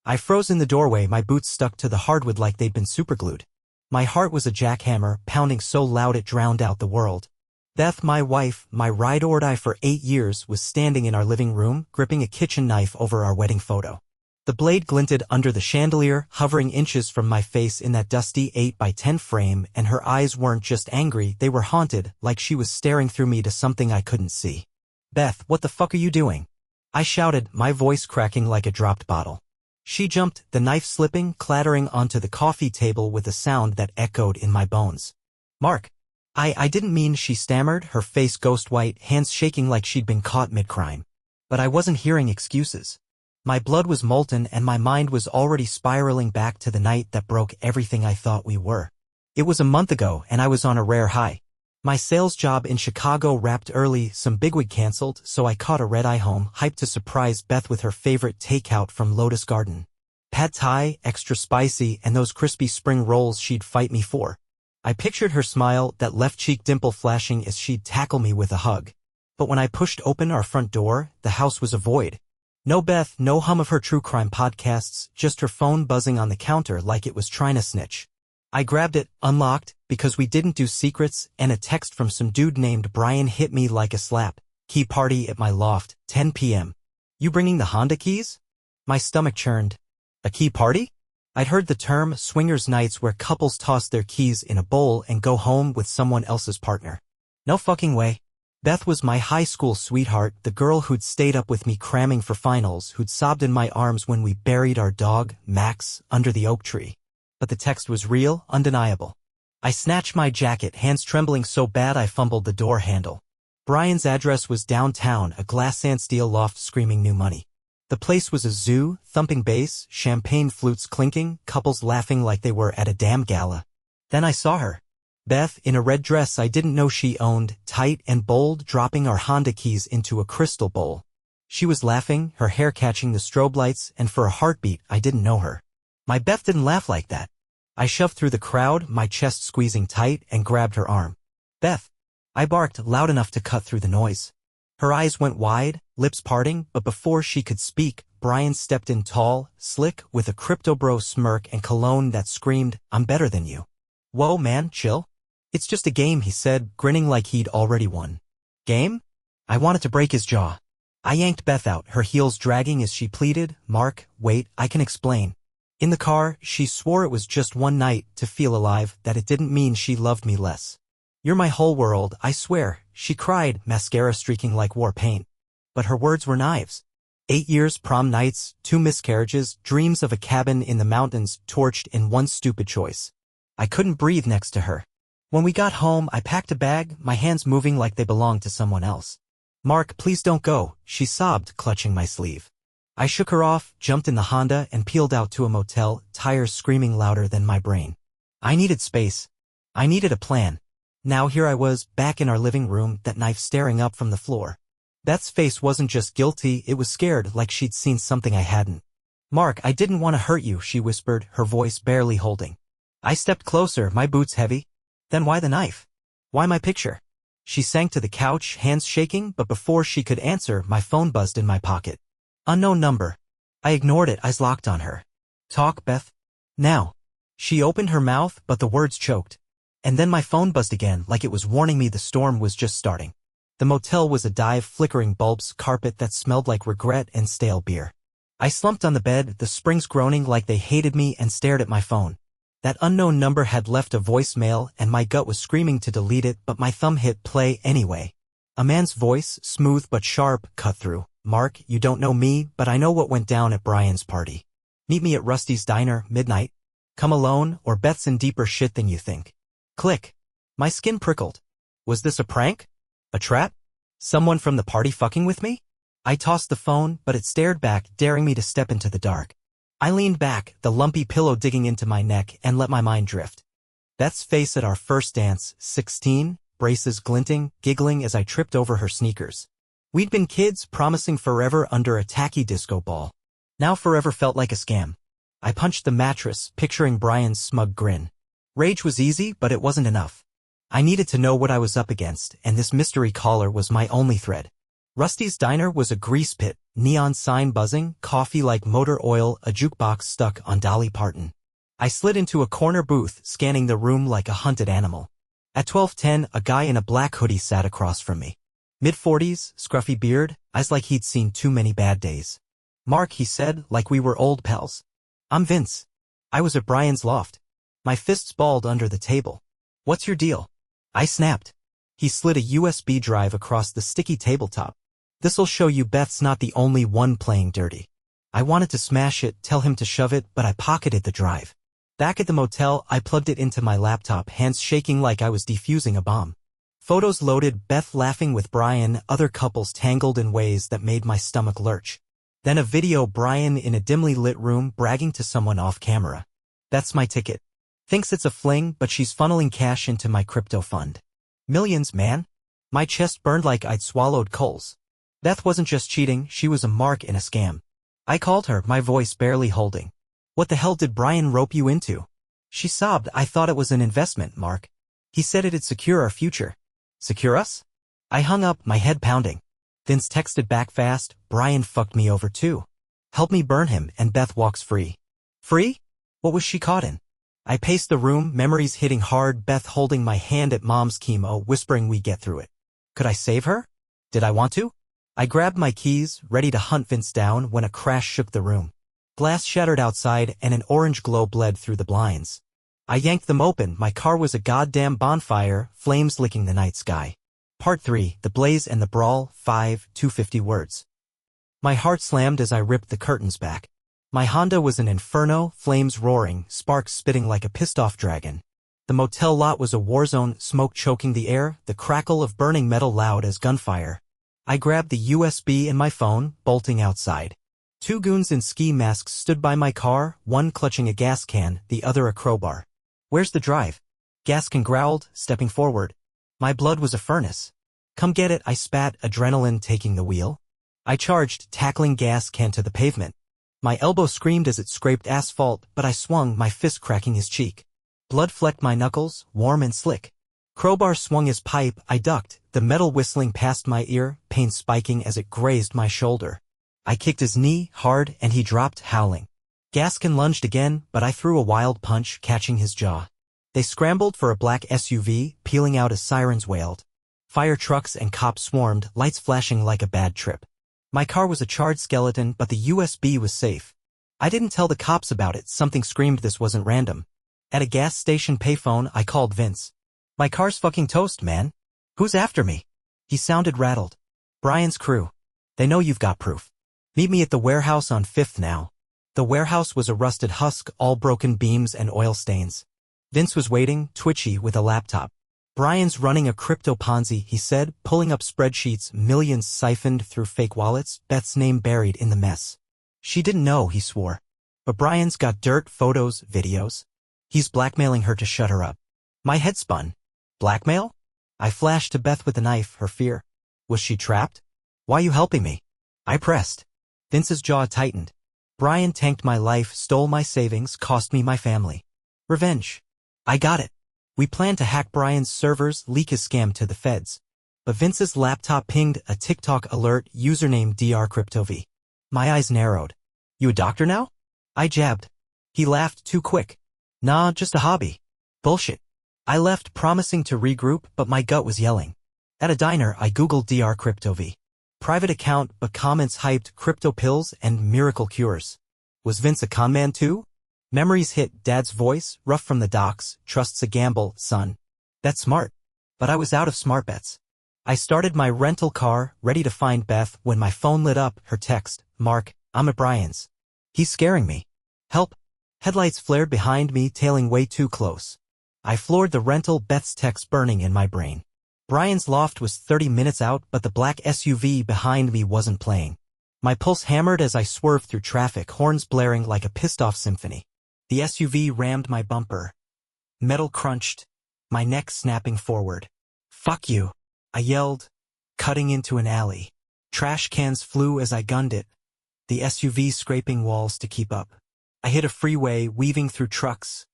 I froze in the doorway, my boots stuck to the hardwood like they'd been superglued. My heart was a jackhammer, pounding so loud it drowned out the world. Beth, my wife, my ride-or-die for 8 years, was standing in our living room, gripping a kitchen knife over our wedding photo. The blade glinted under the chandelier, hovering inches from my face in that dusty 8x10 frame, and her eyes weren't just angry, they were haunted, like she was staring through me to something I couldn't see. "Beth, what the fuck are you doing?" I shouted, my voice cracking like a dropped bottle. She jumped, the knife slipping, clattering onto the coffee table with a sound that echoed in my bones. "Mark. I didn't mean," she stammered, her face ghost white, hands shaking like she'd been caught mid-crime. But I wasn't hearing excuses. My blood was molten and my mind was already spiraling back to the night that broke everything I thought we were. It was a month ago and I was on a rare high. My sales job in Chicago wrapped early, some bigwig canceled, so I caught a red-eye home, hyped to surprise Beth with her favorite takeout from Lotus Garden. Pad Thai, extra spicy, and those crispy spring rolls she'd fight me for. I pictured her smile, that left cheek dimple flashing as she'd tackle me with a hug. But when I pushed open our front door, the house was a void. No Beth, no hum of her true crime podcasts, just her phone buzzing on the counter like it was trying to snitch. I grabbed it, unlocked, because we didn't do secrets, and a text from some dude named Brian hit me like a slap. "Key party at my loft, 10 p.m. You bringing the Honda keys?" My stomach churned. A key party? I'd heard the term swingers nights where couples toss their keys in a bowl and go home with someone else's partner. No fucking way. Beth was my high school sweetheart, the girl who'd stayed up with me cramming for finals, who'd sobbed in my arms when we buried our dog, Max, under the oak tree. But the text was real, undeniable. I snatched my jacket, hands trembling so bad I fumbled the door handle. Brian's address was downtown, a glass sand steel loft screaming new money. The place was a zoo, thumping bass, champagne flutes clinking, couples laughing like they were at a damn gala. Then I saw her. Beth, in a red dress I didn't know she owned, tight and bold, dropping our Honda keys into a crystal bowl. She was laughing, her hair catching the strobe lights, and for a heartbeat I didn't know her. My Beth didn't laugh like that. I shoved through the crowd, my chest squeezing tight, and grabbed her arm. "Beth." I barked, loud enough to cut through the noise. Her eyes went wide, lips parting, but before she could speak, Brian stepped in tall, slick, with a crypto bro smirk and cologne that screamed, "I'm better than you." "Whoa man, chill. It's just a game," he said, grinning like he'd already won. "Game?" I wanted to break his jaw. I yanked Beth out, her heels dragging as she pleaded, "Mark, wait, I can explain." In the car, she swore it was just one night, to feel alive, that it didn't mean she loved me less. "You're my whole world, I swear," she cried, mascara streaking like war paint. But her words were knives. 8 years, prom nights, 2 miscarriages, dreams of a cabin in the mountains, torched in one stupid choice. I couldn't breathe next to her. When we got home, I packed a bag, my hands moving like they belonged to someone else. "Mark, please don't go," she sobbed, clutching my sleeve. I shook her off, jumped in the Honda, and peeled out to a motel, tires screaming louder than my brain. I needed space. I needed a plan. Now here I was, back in our living room, that knife staring up from the floor. Beth's face wasn't just guilty, it was scared, like she'd seen something I hadn't. "Mark, I didn't want to hurt you," she whispered, her voice barely holding. I stepped closer, my boots heavy. "Then why the knife? Why my picture?" She sank to the couch, hands shaking, but before she could answer, my phone buzzed in my pocket. Unknown number. I ignored it, eyes locked on her. "Talk, Beth. Now." She opened her mouth, but the words choked. And then my phone buzzed again, like it was warning me the storm was just starting. The motel was a dive, flickering bulbs, carpet that smelled like regret and stale beer. I slumped on the bed, the springs groaning like they hated me, and stared at my phone. That unknown number had left a voicemail, and my gut was screaming to delete it, but my thumb hit play anyway. A man's voice, smooth but sharp, cut through. "Mark, you don't know me, but I know what went down at Brian's party. Meet me at Rusty's Diner, midnight. Come alone, or Beth's in deeper shit than you think." Click. My skin prickled. Was this a prank? A trap? Someone from the party fucking with me? I tossed the phone, but it stared back, daring me to step into the dark. I leaned back, the lumpy pillow digging into my neck, and let my mind drift. Beth's face at our first dance, 16, braces glinting, giggling as I tripped over her sneakers. We'd been kids, promising forever under a tacky disco ball. Now forever felt like a scam. I punched the mattress, picturing Brian's smug grin. Rage was easy, but it wasn't enough. I needed to know what I was up against, and this mystery caller was my only thread. Rusty's Diner was a grease pit, neon sign buzzing, coffee like motor oil, a jukebox stuck on Dolly Parton. I slid into a corner booth, scanning the room like a hunted animal. At 12:10, a guy in a black hoodie sat across from me. Mid-40s, scruffy beard, eyes like he'd seen too many bad days. "Mark," he said, like we were old pals. "I'm Vince. I was at Brian's loft." My fists balled under the table. "What's your deal?" I snapped. He slid a USB drive across the sticky tabletop. "This'll show you Beth's not the only one playing dirty." I wanted to smash it, tell him to shove it, but I pocketed the drive. Back at the motel, I plugged it into my laptop, hands shaking like I was defusing a bomb. Photos loaded, Beth laughing with Brian, other couples tangled in ways that made my stomach lurch. Then a video, Brian in a dimly lit room bragging to someone off camera. "That's my ticket. Thinks it's a fling, but she's funneling cash into my crypto fund. Millions, man." My chest burned like I'd swallowed coals. Beth wasn't just cheating, she was a mark in a scam. I called her, my voice barely holding. "What the hell did Brian rope you into?" She sobbed. "I thought it was an investment, Mark. He said it'd secure our future." "Secure us?" I hung up, my head pounding. Vince texted back fast, "Brian fucked me over too. Help me burn him and Beth walks free." Free? What was she caught in? I paced the room, memories hitting hard, Beth holding my hand at Mom's chemo, whispering we get through it. Could I save her? Did I want to? I grabbed my keys, ready to hunt Vince down, when a crash shook the room. Glass shattered outside and an orange glow bled through the blinds. I yanked them open. My car was a goddamn bonfire, flames licking the night sky. Part 3, The Blaze and the Brawl, 250 words. My heart slammed as I ripped the curtains back. My Honda was an inferno, flames roaring, sparks spitting like a pissed-off dragon. The motel lot was a war zone, smoke choking the air, the crackle of burning metal loud as gunfire. I grabbed the USB in my phone, bolting outside. Two goons in ski masks stood by my car, one clutching a gas can, the other a crowbar. "Where's the drive?" Gaskin growled, stepping forward. My blood was a furnace. "Come get it," I spat, adrenaline taking the wheel. I charged, tackling gas can to the pavement. My elbow screamed as it scraped asphalt, but I swung, my fist cracking his cheek. Blood flecked my knuckles, warm and slick. Crowbar swung his pipe, I ducked, the metal whistling past my ear, pain spiking as it grazed my shoulder. I kicked his knee, hard, and he dropped, howling. Gaskin lunged again, but I threw a wild punch, catching his jaw. They scrambled for a black SUV, peeling out as sirens wailed. Fire trucks and cops swarmed, lights flashing like a bad trip. My car was a charred skeleton, but the USB was safe. I didn't tell the cops about it, something screamed this wasn't random. At a gas station payphone, I called Vince. "My car's fucking toast, man. Who's after me?" He sounded rattled. "Brian's crew. They know you've got proof. Meet me at the warehouse on 5th now." The warehouse was a rusted husk, all broken beams and oil stains. Vince was waiting, twitchy, with a laptop. "Brian's running a crypto Ponzi," he said, pulling up spreadsheets, millions siphoned through fake wallets, Beth's name buried in the mess. She didn't know, he swore. But Brian's got dirt, photos, videos. He's blackmailing her to shut her up. My head spun. Blackmail? I flashed to Beth with the knife, her fear. Was she trapped? "Why you helping me?" I pressed. Vince's jaw tightened. "Brian tanked my life, stole my savings, cost me my family. Revenge. I got it. We planned to hack Brian's servers, leak his scam to the feds." But Vince's laptop pinged a TikTok alert, username drcryptov. My eyes narrowed. "You a doctor now?" I jabbed. He laughed, too quick. "Nah, just a hobby." "Bullshit." I left, promising to regroup, but my gut was yelling. At a diner, I googled drcryptov. Private account, but comments hyped crypto pills and miracle cures. Was Vince a conman too? Memories hit, Dad's voice, rough from the docks, "Trust's a gamble, son." That's smart. But I was out of smart bets. I started my rental car, ready to find Beth, when my phone lit up, her text, "Mark, I'm at Brian's. He's scaring me. Help." Headlights flared behind me, tailing way too close. I floored the rental, Beth's text burning in my brain. Brian's loft was 30 minutes out, but the black SUV behind me wasn't playing. My pulse hammered as I swerved through traffic, horns blaring like a pissed-off symphony. The SUV rammed my bumper. Metal crunched, my neck snapping forward. "Fuck you," I yelled, cutting into an alley. Trash cans flew as I gunned it, the SUV scraping walls to keep up. I hit a freeway, weaving through trucks,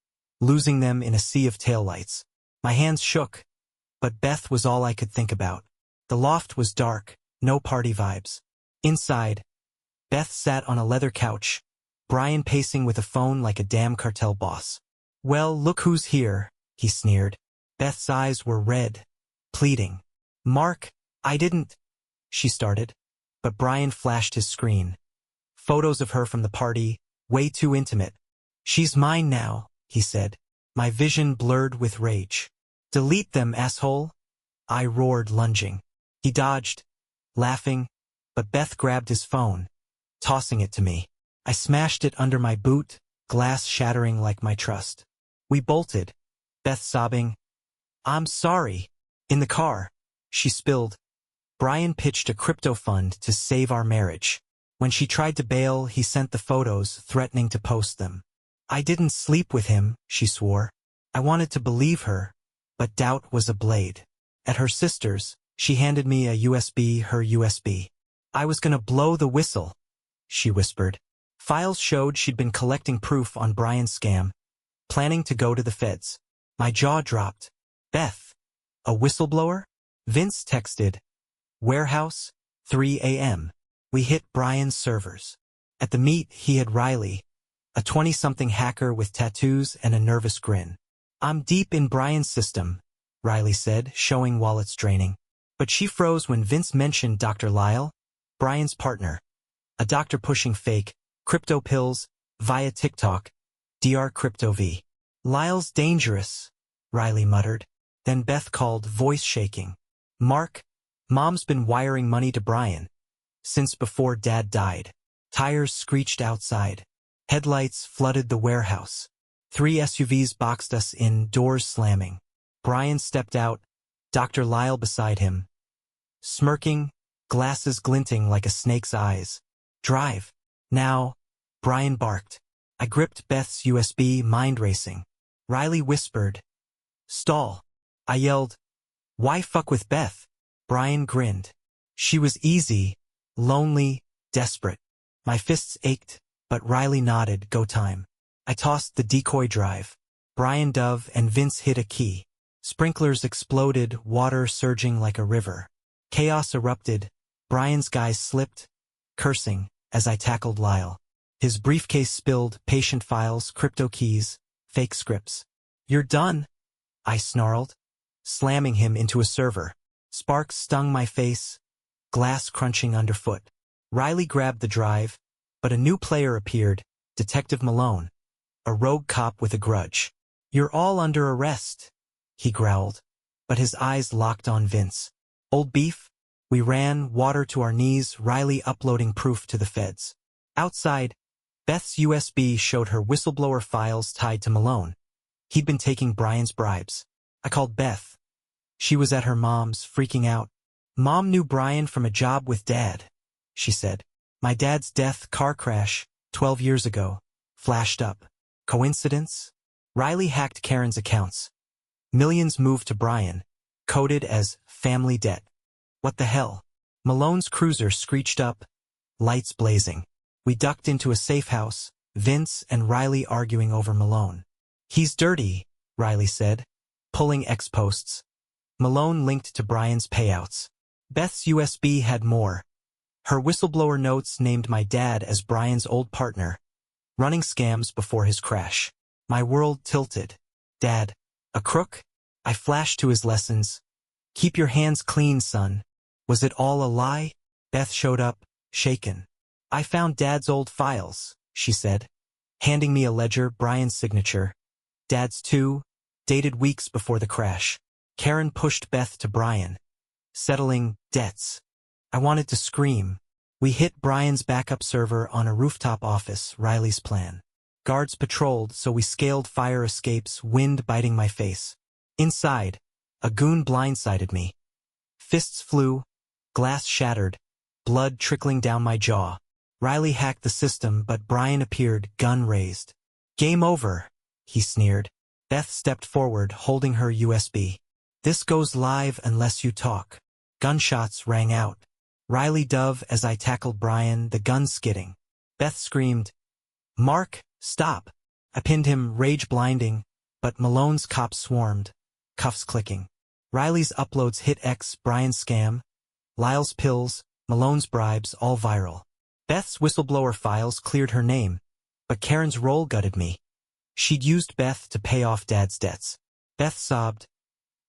losing them in a sea of taillights. My hands shook, but Beth was all I could think about. The loft was dark, no party vibes. Inside, Beth sat on a leather couch, Brian pacing with a phone like a damn cartel boss. "Well, look who's here," he sneered. Beth's eyes were red, pleading. "Mark, I didn't," she started. But Brian flashed his screen. Photos of her from the party, way too intimate. "She's mine now," he said. My vision blurred with rage. "Delete them, asshole," I roared, lunging. He dodged, laughing, but Beth grabbed his phone, tossing it to me. I smashed it under my boot, glass shattering like my trust. We bolted, Beth sobbing, "I'm sorry." In the car, she spilled. Brian pitched a crypto fund to save our marriage. When she tried to bail, he sent the photos, threatening to post them. "I didn't sleep with him," she swore. I wanted to believe her, but doubt was a blade. At her sister's, she handed me a USB, her USB. "I was gonna blow the whistle," she whispered. Files showed she'd been collecting proof on Brian's scam, planning to go to the feds. My jaw dropped. "Beth, a whistleblower?" Vince texted. "Warehouse, 3 a.m. We hit Brian's servers." At the meet, he had Riley, a 20-something hacker with tattoos and a nervous grin. "I'm deep in Brian's system," Riley said, showing wallets draining. But she froze when Vince mentioned Dr. Lyle, Brian's partner. A doctor pushing fake, crypto pills, via TikTok, Dr. Crypto V. "Lyle's dangerous," Riley muttered. Then Beth called, voice shaking. "Mark, Mom's been wiring money to Brian since before Dad died." Tires screeched outside. Headlights flooded the warehouse. 3 SUVs boxed us in, doors slamming. Brian stepped out, Dr. Lyle beside him, smirking, glasses glinting like a snake's eyes. "Drive." "Now," Brian barked. I gripped Beth's USB, mind racing. Riley whispered, "Stall." I yelled, "Why fuck with Beth?" Brian grinned. She was easy, lonely, desperate. My fists ached, but Riley nodded, "Go time." I tossed the decoy drive. Brian dove and Vince hit a key. Sprinklers exploded, water surging like a river. Chaos erupted. Brian's guys slipped, cursing, as I tackled Lyle. His briefcase spilled, patient files, crypto keys, fake scripts. "You're done," I snarled, slamming him into a server. Sparks stung my face, glass crunching underfoot. Riley grabbed the drive, but a new player appeared, Detective Malone, a rogue cop with a grudge. "You're all under arrest," he growled, but his eyes locked on Vince. "Old beef?" We ran, water to our knees, Riley uploading proof to the feds. Outside, Beth's USB showed her whistleblower files tied to Malone. He'd been taking Brian's bribes. I called Beth. She was at her mom's, freaking out. "Mom knew Brian from a job with Dad," she said. "My dad's death, car crash, 12 years ago," flashed up. Coincidence? Riley hacked Karen's accounts. Millions moved to Brian, coded as family debt. What the hell? Malone's cruiser screeched up, lights blazing. We ducked into a safe house, Vince and Riley arguing over Malone. "He's dirty," Riley said, pulling X-posts. Malone linked to Brian's payouts. Beth's USB had more. Her whistleblower notes named my dad as Brian's old partner, running scams before his crash. My world tilted. "Dad, a crook?" I flashed to his lessons. "Keep your hands clean, son." Was it all a lie? Beth showed up, shaken. "I found Dad's old files," she said, handing me a ledger, Brian's signature. Dad's too, dated weeks before the crash. Karen pushed Beth to Brian, settling debts. I wanted to scream. We hit Brian's backup server on a rooftop office, Riley's plan. Guards patrolled, so we scaled fire escapes, wind biting my face. Inside, a goon blindsided me. Fists flew, glass shattered, blood trickling down my jaw. Riley hacked the system, but Brian appeared, gun raised. "Game over," he sneered. Beth stepped forward, holding her USB. "This goes live unless you talk." Gunshots rang out. Riley dove as I tackled Brian, the gun skidding. Beth screamed, "Mark, stop." I pinned him, rage blinding, but Malone's cops swarmed, cuffs clicking. Riley's uploads hit X, Brian's scam, Lyle's pills, Malone's bribes, all viral. Beth's whistleblower files cleared her name, but Karen's role gutted me. She'd used Beth to pay off Dad's debts. Beth sobbed.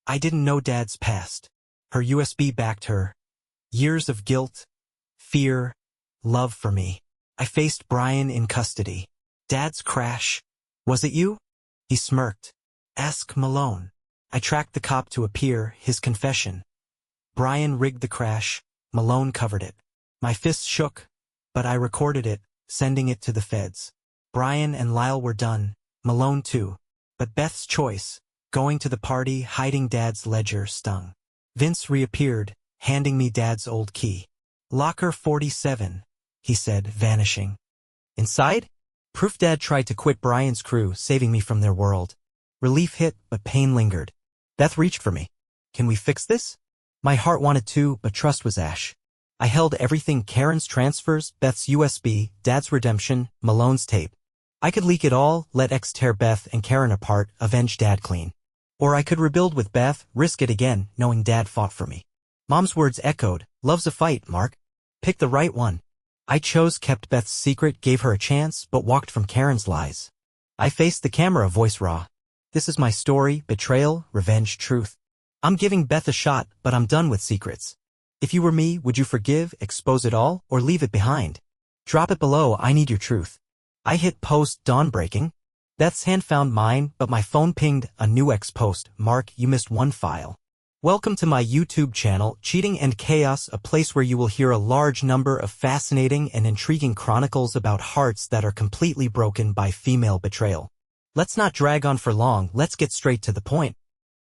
I didn't know Dad's past. Her USB backed her. Years of guilt, fear, love for me. I faced Brian in custody. Dad's crash. Was it you? He smirked. Ask Malone. I tracked the cop to appear, his confession. Brian rigged the crash. Malone covered it. My fists shook, but I recorded it, sending it to the feds. Brian and Lyle were done. Malone too. But Beth's choice, going to the party, hiding Dad's ledger, stung. Vince reappeared, handing me Dad's old key. Locker 47, he said, vanishing. Inside? Proof Dad tried to quit Brian's crew, saving me from their world. Relief hit, but pain lingered. Beth reached for me. Can we fix this? My heart wanted to, but trust was ash. I held everything: Karen's transfers, Beth's USB, Dad's redemption, Malone's tape. I could leak it all, let X tear Beth and Karen apart, avenge Dad clean. Or I could rebuild with Beth, risk it again, knowing Dad fought for me. Mom's words echoed, love's a fight, Mark. Pick the right one. I chose, kept Beth's secret, gave her a chance, but walked from Karen's lies. I faced the camera, voice raw. This is my story, betrayal, revenge, truth. I'm giving Beth a shot, but I'm done with secrets. If you were me, would you forgive, expose it all, or leave it behind? Drop it below, I need your truth. I hit post, dawn breaking. Beth's hand found mine, but my phone pinged, a new X post. Mark, you missed one file. Welcome to my YouTube channel, Cheating and Chaos, a place where you will hear a large number of fascinating and intriguing chronicles about hearts that are completely broken by female betrayal. Let's not drag on for long, let's get straight to the point.